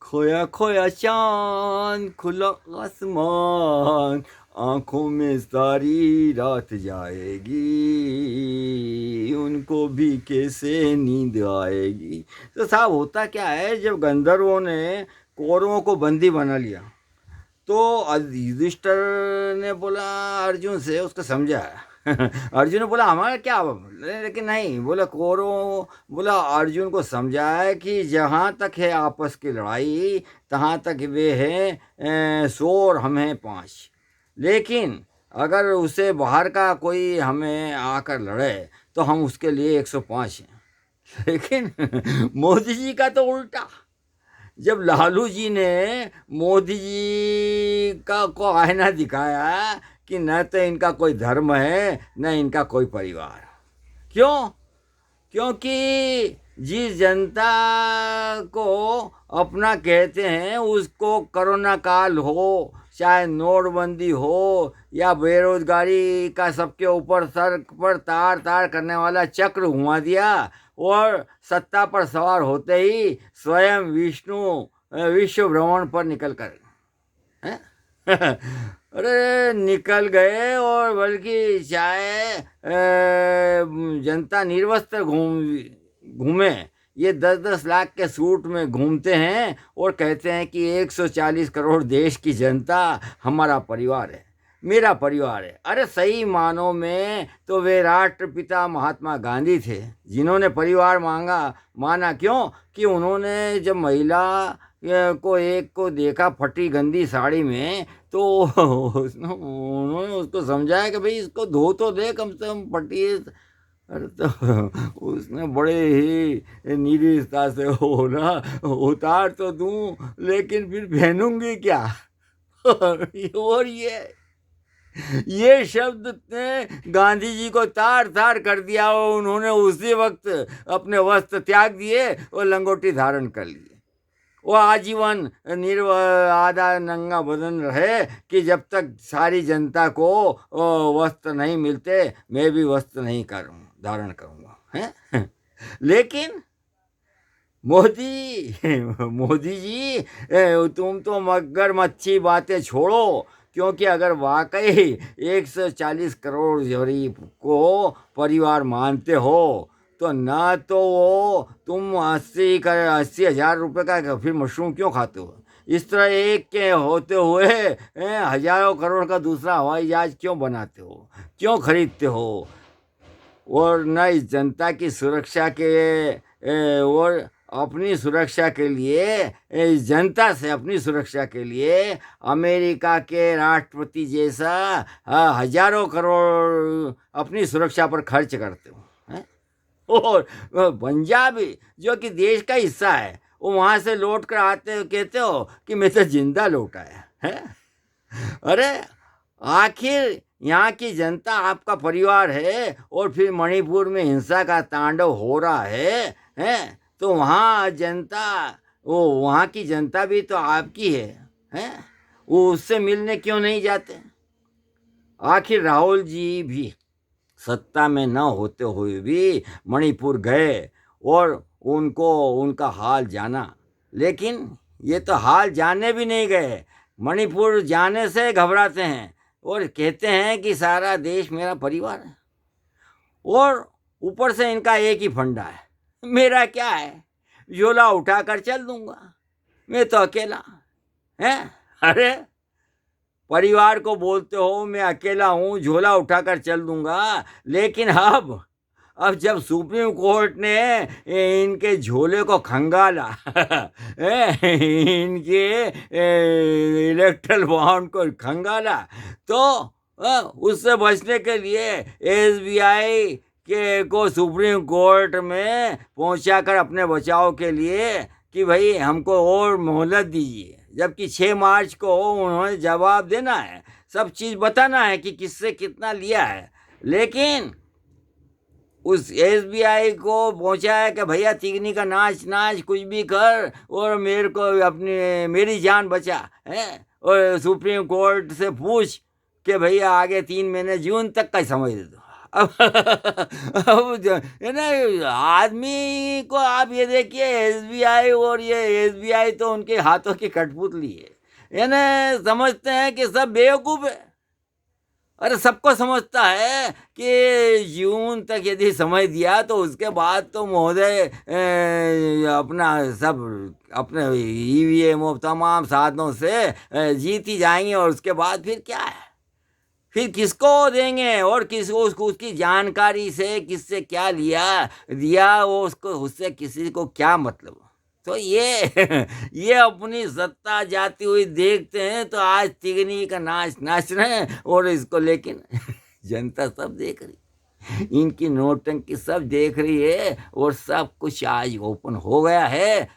खोया खोया चांद खुला आसमान, आंखों में सारी रात जाएगी, उनको भी कैसे नींद आएगी। तो साहब होता क्या है, जब गंधर्वों ने कौरवों को बंदी बना लिया तो युधिष्ठिर ने बोला अर्जुन से, उसको समझाया। अर्जुन ने बोला हमारा क्या, लेकिन नहीं बोला कौरव, बोला अर्जुन को समझाया कि जहाँ तक है आपस की लड़ाई, तहाँ तक वे हैं 100 और हम हैं 5। लेकिन अगर उसे बाहर का कोई हमें आकर लड़े तो हम उसके लिए 105 हैं। लेकिन मोदी जी का तो उल्टा। जब लालू जी ने मोदी जी का को आईना दिखाया कि न तो इनका कोई धर्म है न इनका कोई परिवार। क्यों? क्योंकि जिस जनता को अपना कहते हैं उसको कोरोना काल हो, चाहे नोटबंदी हो या बेरोजगारी का सबके ऊपर सर पर तार तार करने वाला चक्र घुमा दिया, और सत्ता पर सवार होते ही स्वयं विष्णु विश्व भ्रमण पर निकल कर हैं? अरे निकल गए, और बल्कि चाहे जनता निर्वस्त्र घूमे, ये 10-10 लाख के सूट में घूमते हैं और कहते हैं कि 140 करोड़ देश की जनता हमारा परिवार है, मेरा परिवार है। अरे सही मानों में तो वे राष्ट्रपिता महात्मा गांधी थे जिन्होंने परिवार माना। क्यों? कि उन्होंने जब महिला को एक को देखा फटी गंदी साड़ी में, तो उन्होंने उसको समझाया कि भाई इसको धो तो दे कम से कम, फटी है। अरे तो उसने बड़े ही निरीक्षता से हो ना, उतार तो दूं लेकिन फिर पहनूंगी क्या। और ये शब्द ने गांधी जी को तार तार कर दिया, और उन्होंने उसी वक्त अपने वस्त्र त्याग दिए और लंगोटी धारण कर लिए। वो आजीवन आधा नंगा बदन रहे कि जब तक सारी जनता को वस्त्र नहीं मिलते मैं भी वस्त्र नहीं धारण करूंगा, हैं? लेकिन मोदी जी, तुम तो मगरमच्छी बातें छोड़ो, क्योंकि अगर वाकई 140 करोड़ गरीब को परिवार मानते हो तो ना तो वो तुम 80,000 रुपये का फिर मशरूम क्यों खाते हो? इस तरह एक के होते हुए हजारों करोड़ का दूसरा हवाई जहाज क्यों बनाते हो, क्यों खरीदते हो? और न इस जनता की सुरक्षा के और अपनी सुरक्षा के लिए, इस जनता से अपनी सुरक्षा के लिए अमेरिका के राष्ट्रपति जैसा हजारों करोड़ अपनी सुरक्षा पर खर्च करते हो, हैं? और पंजाब जो कि देश का हिस्सा है, वो वहाँ से लौट कर आते हो, कहते हो कि मैं तो जिंदा लौट आया है। अरे आखिर यहाँ की जनता आपका परिवार है, और फिर मणिपुर में हिंसा का तांडव हो रहा है? तो वहाँ जनता, वो वहाँ की जनता भी तो आपकी है? वो उससे मिलने क्यों नहीं जाते? आखिर राहुल जी भी सत्ता में न होते हुए भी मणिपुर गए और उनको उनका हाल जाना, लेकिन ये तो हाल जानने भी नहीं गए, मणिपुर जाने से घबराते हैं और कहते हैं कि सारा देश मेरा परिवार है। और ऊपर से इनका एक ही फंडा है, मेरा क्या है, झोला उठाकर चल दूंगा, मैं तो अकेला है। अरे परिवार को बोलते हो मैं अकेला हूँ, झोला उठाकर चल दूंगा, लेकिन अब जब सुप्रीम कोर्ट ने इनके झोले को खंगाला, इनके इलेक्ट्रल बॉन्ड को खंगाला, तो उससे बचने के लिए एसबीआई को सुप्रीम कोर्ट में पहुंचाकर अपने बचाव के लिए कि भाई हमको और मोहलत दीजिए, जबकि 6 मार्च को उन्होंने जवाब देना है, सब चीज़ बताना है कि किससे कितना लिया है। लेकिन उस एसबीआई को पहुंचाया कि भैया तिगनी का नाच कुछ भी कर और मेरे को मेरी जान बचा है, और सुप्रीम कोर्ट से पूछ कि भैया आगे 3 महीने जून तक का समय दे दो। अब अब है ना, आदमी को आप ये देखिए, एसबीआई, और ये एसबीआई तो उनके हाथों की कठपुतली है ना, समझते हैं कि सब बेवकूफ है। अरे सबको समझता है कि जून तक यदि समय दिया तो उसके बाद तो महोदय अपना सब अपने ईवीएम और तमाम साधनों से जीत ही जाएंगे, और उसके बाद फिर क्या है, फिर किसको देंगे, और किस उसको उसकी जानकारी से किससे क्या लिया दिया, वो उसको उससे किसी को क्या मतलब। तो ये ये अपनी सत्ता जाती हुई देखते हैं, तो आज तिगनी का नाच नाच रहे हैं, और इसको लेकिन जनता सब देख रही, इनकी नोटंकी सब देख रही है, और सब कुछ आज ओपन हो गया है।